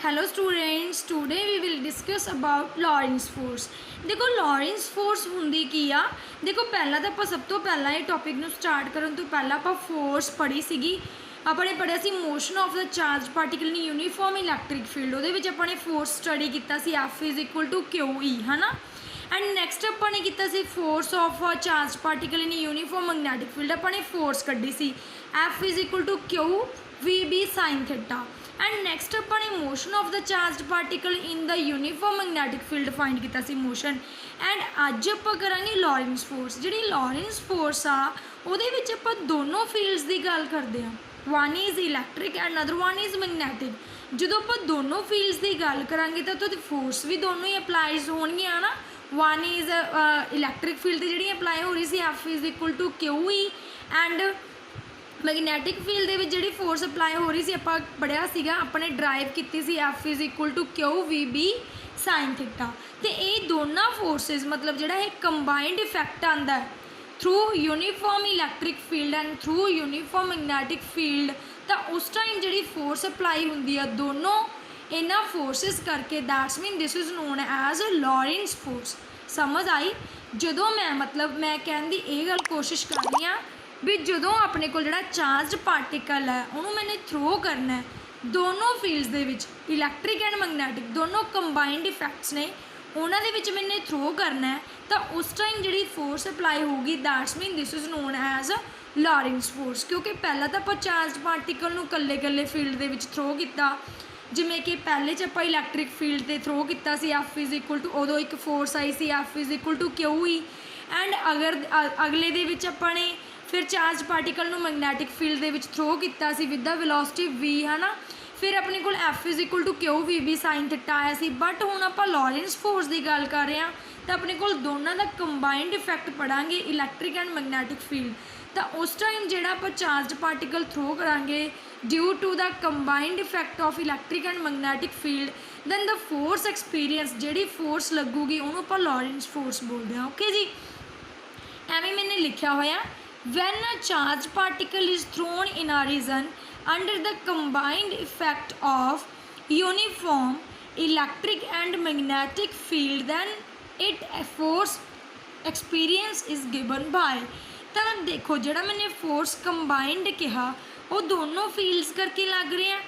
Hello students, today we will discuss about Lorentz force। देखो Lorentz force हुंदी की आ। देखो पहला तो आप सब तो पहला ये टॉपिक नू स्टार्ट करन तो पहला आप फोर्स पढ़ी सीगी। आपने पढ़िया सी motion of the charge particle in uniform electric field. उहदे विच आपने फोर्स स्टडी कीता सी F is equal to Q E है ना। एंड नैक्सट आपने कीता सी force of charge particle in uniform magnetic field. आपने फोर्स कड्डी सी F is equal to Q we B sine theta. And next अपने motion of the charge particle in the uniform magnetic field find किया सी motion. And अज आप करांगे Lorentz force. जी Lorentz force आ उहदे विच आपां दोनों फील्ड्स की गल करते हैं, one is electric and other one is magnetic. जो आप दोनों फील्ड्स की गल करांगे तो फोर्स भी दोनों ही अप्लाइज होणगियां ना। वन इज़ इलैक्ट्रिक फील्ड जी अप्लाई हो रही सी F is equal to Q E. And magnetic field के जी फोर्स अप्लाई हो रही सी आप पढ़िया सीगा अपने ड्राइव की सी F is equal to Q we B sine theta. तो ये दोनों फोर्सिस मतलब जोड़ा एक कंबाइंड इफैक्ट आता है through uniform electric field and through uniform magnetic field. तो उस टाइम जी फोर्स अप्लाई होंगी है दोनों इन्होंने फोर्सिस करके that's mean this is known as Lorentz force. समझ आई? जो मैं कहने की ये गल कोशिश कर रही हाँ भी जो अपने को जोड़ा चार्ज पार्टिकल है उन्होंने मैंने थ्रो करना है दोनों फील्ड्स दे विच इलैक्ट्रिक एंड मैगनैटिक दोनों कंबाइंड इफैक्ट्स ने उन्होंने मैंने थ्रो करना है। तो उस टाइम जी फोर्स अप्लाई होगी that's mean this is known as Lorentz force. क्योंकि पहला तो आप चार्ज पार्टिकल नूं कल्ले कल्ले फील्ड दे विच थ्रो किया जिमें कि पहले च आप इलैक्ट्रिक फील्ड से थ्रो किया सी F इज़ इक्वल टू उदों एक फोर्स आई सी F is equal to Q E. And अगर अगले दे विच अपने फिर चार्ज पार्टिकल नूं मैगनैटिक फील्ड दे विच थ्रो किया सी विद द वेलोसिटी v है ना। फिर अपने को F is equal to Q we B sine theta आया सी। बट हुण आपां लॉरेंस फोर्स की गल कर रहे हैं तो अपने को दोनों का कंबाइंड इफैक्ट पढ़ांगे इलैक्ट्रिक एंड मैगनैटिक फील्ड। तो उस टाइम जो आप चार्ज पार्टिकल थ्रो करांगे due to the combined effect of electric and magnetic field then the force experience जी फोर्स लगूगी उन्होंने आप लॉरेंस फोर्स बोलते हैं। ओके जी, एवं मैंने लिखा होया when a charge particle is thrown in a region under the combined effect of uniform electric and magnetic field then it force experience is given by। तो देखो जोड़ा मैंने फोर्स कंबाइंड कहा वो दोनों फील्ड्स करके लग रहे हैं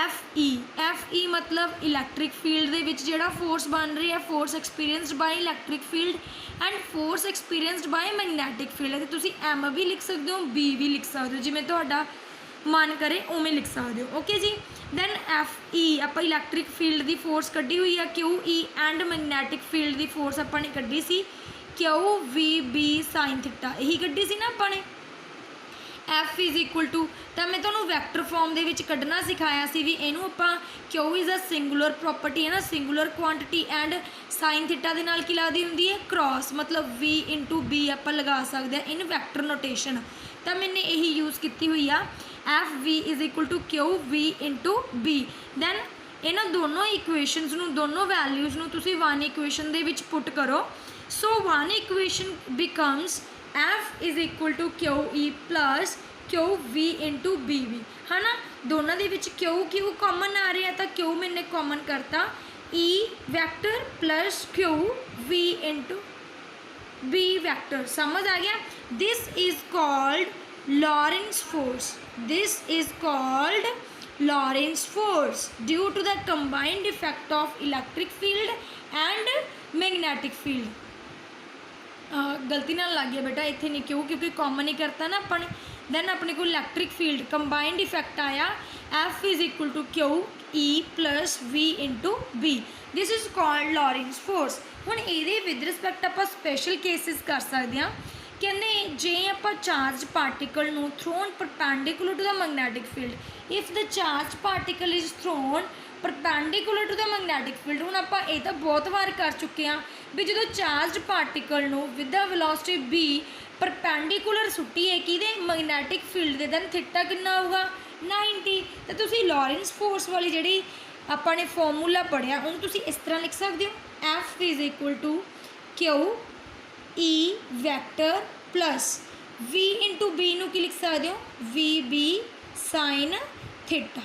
एफ ई मतलब इलैक्ट्रिक फील्ड दे विच जोड़ा फोर्स बन रही है force experienced by electric field and force experienced by magnetic field है। तो तुसी एम भी लिख सकते हो बी भी लिख सकते हो जिमें तुहाडा मन करे उमें लिख सकते हो। ओके जी, दैन F ई आप इलैक्ट्रिक फील्ड की फोर्स कड्डी हुई है Q E and magnetic field की फोर्स अपने कड्डी सी Q we B sine theta यही कड्डी सी ना अपने। F इज़ इक्वल टू तो मैं तुम्हें वैक्टर फॉर्म के विच कढ़ना सिखाया सी भी इनू आप Q is a singular property है ना singular quantity and sine theta के नाल की लगती होंगी है क्रॉस मतलब V इंटू बी आप लगा सकते हैं इन वैक्टर नोटेशन। तो मैंने यही यूज़ की हुई है F V is equal to q V into B. Then इन्होंने दोनों इक्वेशनस दोनों वैल्यूज़ तुसी वन इक्वेशन दे विच पुट करो। So one equation becomes F is equal to Q E plus q v into B वी है ना। दोनों के विच क्यू कॉमन आ रहा है तो क्यू मैंने कॉमन करता E vector plus q v into B vector. समझ आ गया? This is called Lorentz force. This is called Lorentz force due to the combined effect of electric field and magnetic field. गलती ना लग गया बेटा इतने नहीं क्यों क्योंकि कॉमन ही करता ना अपन। दैन अपने को इलैक्ट्रिक फील्ड कंबाइंड इफेक्ट आया F is equal to Q E plus V into B. This is called Lorentz force. हुण ये विद रिस्पैक्ट आप स्पैशल केसिस कर सकते हैं कहने जे आप चार्ज पार्टिकल नूं thrown perpendicular to the magnetic field if the charge particle is thrown perpendicular to the magnetic field. हुण आपां ये तो बहुत बार कर चुके हैं भी जो चार्ज पार्टिकल नूं with the velocity B perpendicular सुट्टी है कि मैगनैटिक फील्ड दे दैन थीटा कितना होगा 90। तो तुसी लॉरेंस फोर्स वाली जी अपने फॉर्मूला पढ़िया उन्होंने तुसी इस तरह लिख सकते हो F is equal to Q E vector plus V into B नूं की लिख सकते हो v B sine theta.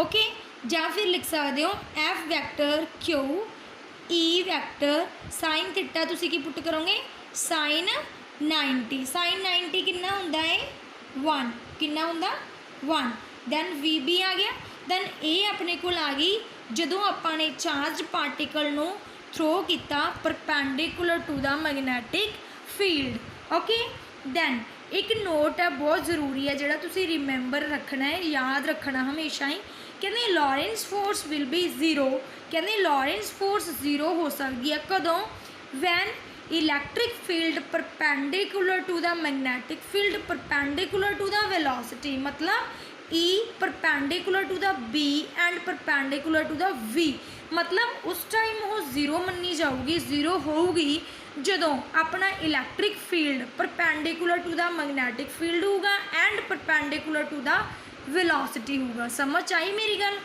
Okay ਜਾਂ ਫਿਰ ਲਿਖ ਸਕਦੇ ਹੋ F vector Q E vector sine theta ਤੁਸੀਂ ਕੀ ਪੁੱਟ ਕਰੋਗੇ साइन 90 साइन 90 ਕਿੰਨਾ ਹੁੰਦਾ ਹੈ 1 ਕਿੰਨਾ ਹੁੰਦਾ 1 ਦੈਨ VB ਆ ਗਿਆ ਦੈਨ ਇਹ ਆਪਣੇ ਕੋਲ ਆ ਗਈ ਜਦੋਂ ਆਪਾਂ ਨੇ ਚਾਰਜ ਪਾਰਟੀਕਲ ਨੂੰ ਥਰੋ ਕੀਤਾ perpendicular to the magnetic field okay then एक नोट है बहुत ज़रूरी है जोड़ा तुसी रिमेंबर रखना है याद रखना हमेशा ही कहते Lorentz force will be zero कहते लॉरेंस फोर्स जीरो हो सकती है कदों when electric field perpendicular to the magnetic field perpendicular to the velocity मतलब E perpendicular to the B and perpendicular to the V मतलब उस टाइम वो zero money जाऊगी zero होगी ਜਦੋਂ ਆਪਣਾ electric field perpendicular to the magnetic field ਹੋਊਗਾ and perpendicular to the velocity ਹੋਊਗਾ ਸਮਝ ਆਈ ਮੇਰੀ ਗੱਲ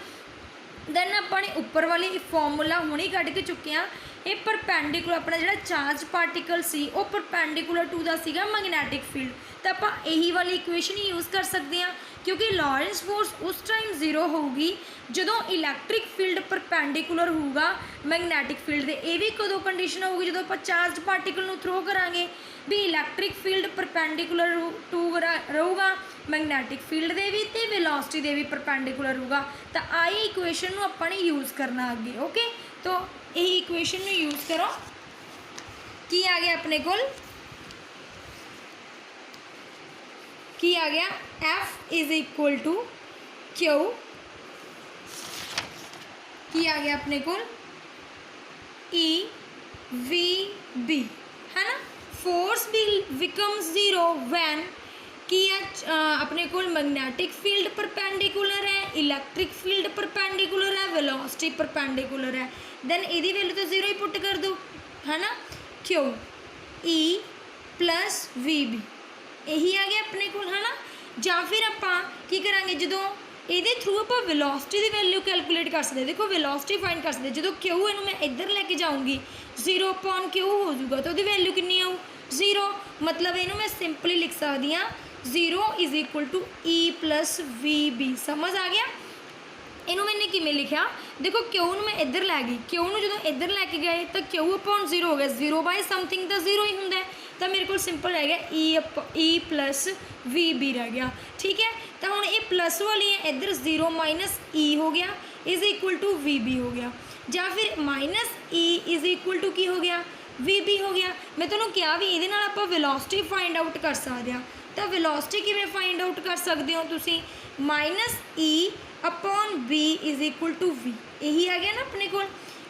ਦੈਨ ਆਪਾਂ ਨੇ ਉੱਪਰ ਵਾਲੀ ਫਾਰਮੂਲਾ ਹੁਣੇ ਕੱਢ ਕੇ ਚੁੱਕੇ ਆ ਇਹ ਪਰਪੈਂਡੀਕੂਲਰ ਆਪਣਾ ਜਿਹੜਾ ਚਾਰਜ ਪਾਰਟੀਕਲ ਸੀ ਉਹ ਪਰਪੈਂਡੀਕੂਲਰ ਟੂ ਦਾ ਸੀਗਾ ਮੈਗਨੈਟਿਕ ਫੀਲਡ ਤਾਂ ਆਪਾਂ ਇਹੀ ਵਾਲੀ ਇਕੁਏਸ਼ਨ ਯੂਜ਼ ਕਰ ਸਕਦੇ ਆ क्योंकि लॉरेंस फोर्स उस टाइम जीरो होगी जो इलैक्ट्रिक फील्ड परपेंडिकुलर होगा मैगनैटिक फील्ड दे ये भी कदों कंडीशन होगी जो आप चार्ज पार्टिकल में थ्रो करांगे भी इलैक्ट्रिक फील्ड परपेंडिकुलर टू रहूगा मैगनैटिक फील्ड दे भी ते वेलोसिटी दे भी परपेंडिकुलर होगा तो आई इक्वेशन नूं आपां ने यूज़ करना अगे ओके तो यही इक्वेशन नूं यूज़ करो की आ गया अपने कोल की आ गया F is equal to Q की आ गया अपने को E V B है ना फोर्स बिकम्स जीरो वैन की अपने को मैगनैटिक फील्ड परपेंडिकुलर है इलैक्ट्रिक फील्ड परपेंडिकुलर है वेलोसिटी परपेंडिकुलर है दैन यदी वैल्यू तो जीरो ही पुट कर दो है ना Q E plus V B यही आ गया अपने को है ना ਜਾਂ फिर ਆਪਾਂ ਕੀ ਕਰਾਂਗੇ ਜਦੋਂ ਇਹਦੇ ਥਰੂ ਆਪਾਂ ਵੈਲੋਸਿਟੀ ਦੀ ਵੈਲਿਊ ਕੈਲਕੂਲੇਟ ਕਰ ਸਕਦੇ ਦੇਖੋ ਵੈਲੋਸਿਟੀ ਫਾਈਂਡ ਕਰ ਸਕਦੇ ਜਦੋਂ Q ਇਹਨੂੰ ਮੈਂ ਇੱਧਰ ਲੈ ਕੇ ਜਾਊਂਗੀ 0/Q ਹੋ ਜਾਊਗਾ ਤਾਂ ਉਹਦੀ ਵੈਲਿਊ ਕਿੰਨੀ ਆਊ 0 ਮਤਲਬ ਇਹਨੂੰ ਮੈਂ ਸਿੰਪਲੀ ਲਿਖ ਸਕਦੀ ਹਾਂ 0 = E + VB ਸਮਝ ਆ ਗਿਆ ਇਹਨੂੰ ਮੈंने ਕਿਵੇਂ ਲਿਖਿਆ देखो Q ਨੂੰ मैं ਇੱਧਰ ਲੈ ਗਈ Q ਨੂੰ ਜਦੋਂ ਇੱਧਰ ਲੈ ਕੇ ਗਏ ਤਾਂ Q/0 ਹੋ ਗਿਆ 0/समथिंग ਤਾਂ 0 ही ਹੁੰਦਾ तो मेरे को सिंपल रह गया E + VB रह गया ठीक है तो हम ये प्लस वाली है इधर 0 - E हो गया इज इक्वल टू VB हो गया या फिर -E इज इक्वल टू की हो गया VB हो गया मैं तुहानूं क्या भी ये आप वेलोसिटी फाइंड आउट कर सकते हैं तो वेलोसिटी किवें फाइंड आउट कर सकते हो तुसीं -E/B is equal to V यही आ गया ना अपने को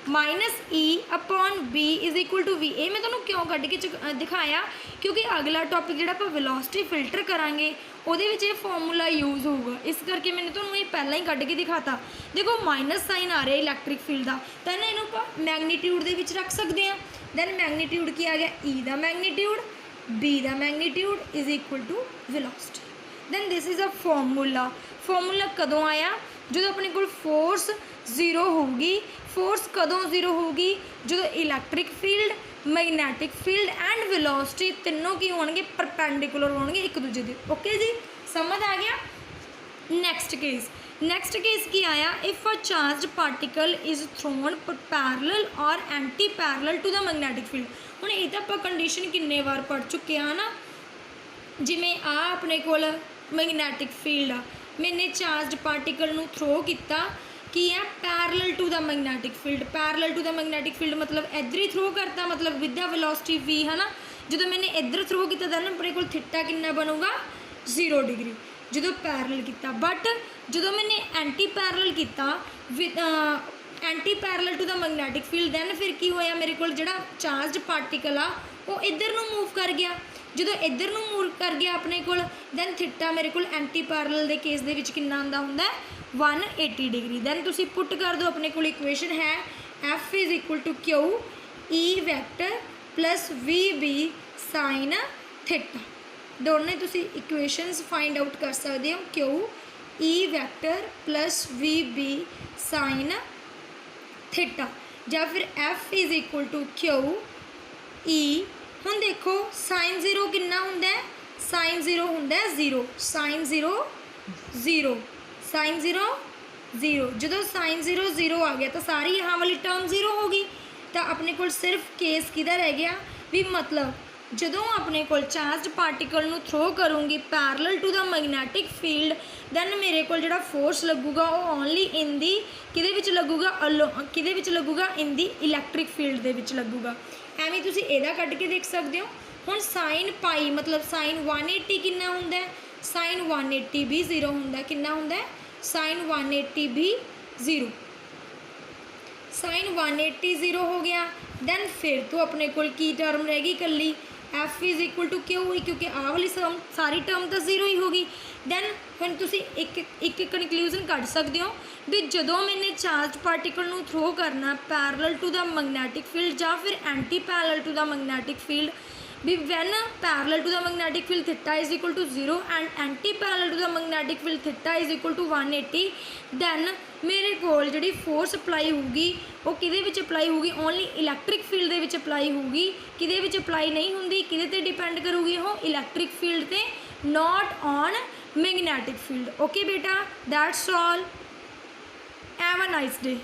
-E/B is equal to V ये मैं तुहानूं क्यों कढ़ के दिखाया क्योंकि अगला टॉपिक जिहड़ा आपां वेलोसिटी फिल्टर करांगे उहदे विच ये फॉर्मूला यूज़ होगा इस करके मैंने तुहानूं ये पहलां ही कढ़ के दिखाता देखो माइनस साइन आ रहा है इलैक्ट्रिक फील्ड का तो इहनूं आपां मैगनीट्यूड दे विच रख सकते हैं दैन मैगनीट्यूड की आ गया E का मैगनीट्यूड B का magnitude is equal to velocity then this is a formula कदों आया जो अपने को फोर्स जीरो होगी फोर्स कदों जीरो होगी जो electric field magnetic field and velocity तीनों की होंगे परपेंडिकुलर होंगे एक दूजे के ओके जी समझ आ गया नैक्सट केस की आया if a charge particle is thrown parallel और anti parallel to the magnetic field हुण ये तो आप कंडीशन किन्ने बार पढ़ चुके हैं ना जिमें आ अपने को मैगनैटिक फील्ड आ मैंने चार्ज पार्टिकल नूं थ्रो किया की है parallel to the magnetic field मतलब इधर ही थ्रो करता मतलब विद द वेलोसिटी V है ना जो मैंने इधर थ्रो किया था ना अपने को थीटा कितना बनूगा 0 डिग्री जो पैरलल किया बट जो मैंने एंटी पैरलल किया with anti parallel to the magnetic field then फिर की होया मेरे को जो चार्ज पार्टिकल आ वो इधर नूं मूव कर गया जो इधर नूं मूव कर गया अपने को दैन थीटा मेरे को एंटी पैरलल के केस दे विच कितना आंदा हुंदा 180 डिग्री दैन तुसी पुट कर दो अपने को इक्वेशन है F is equal to Q E vector plus VB sine theta दोनों तुसी इक्वेशनस फाइंड आउट कर सकते हो Q E vector plus VB sine theta या फिर F is equal to Q E हुण देखो साइन 0 कितना हुंदा है साइन 0 हुंदा है 0 साइन 0 0 साइन 0 0 ਜਦੋਂ ਸਾइन 0 0 आ गया तो सारी यहाँ वाली टर्म 0 हो गई। तो अपने को सिर्फ केस किहदा रह गया भी मतलब ਜਦੋਂ ਆਪਣੇ ਕੋਲ ਚਾਰਜਡ ਪਾਰਟੀਕਲ ਨੂੰ ਥਰੋ ਕਰੂੰਗੀ parallel to the magnetic field then ਮੇਰੇ ਕੋਲ ਜਿਹੜਾ ਫੋਰਸ ਲੱਗੂਗਾ ਉਹ ਓਨਲੀ ਇਨ ਦੀ ਕਿਹਦੇ ਵਿੱਚ ਲੱਗੂਗਾ ਕਿਹਦੇ ਵਿੱਚ ਲੱਗੂਗਾ ਇਨ ਦੀ ਇਲੈਕਟ੍ਰਿਕ ਫੀਲਡ ਦੇ ਵਿੱਚ ਲੱਗੂਗਾ। ਐਵੇਂ ਤੁਸੀਂ ਇਹਦਾ ਕੱਢ ਕੇ ਦੇਖ ਸਕਦੇ ਹੋ। ਹੁਣ ਸਾਈਨ ਪਾਈ ਮਤਲਬ ਸਾਈਨ 180 ਕਿੰਨਾ ਹੁੰਦਾ ਹੈ ਸਾਈਨ 180 ਵੀ 0 ਹੁੰਦਾ ਕਿੰਨਾ ਹੁੰਦਾ ਹੈ ਸਾਈਨ 180 भी 0 साइन 180 0 हो गया। दैन फिर तो अपने कोल की टर्म रहेगी कली F is equal to Q हुई क्योंकि आ वाली सारी टर्म तो 0 ही होगी। दैन फिर तुसी एक कनक्लूजन कढ़ सकते हो भी जदों मैंने चार्ज पार्टिकल नूं थ्रो करना parallel to the magnetic field या फिर anti parallel to the magnetic field भी when parallel to the magnetic field theta is equal to 0 and anti parallel to the magnetic field theta is equal to 180 then मेरे कोल जिहड़ी force apply होगी वो किहदे विच अप्लाई होगी only electric field दे विच अप्लाई होगी किहदे विच अप्लाई नहीं हुंदी किहदे ते डिपेंड करूगी वो इलैक्ट्रिक फील्ड ते not on magnetic field. Okay बेटा that's all have a nice day.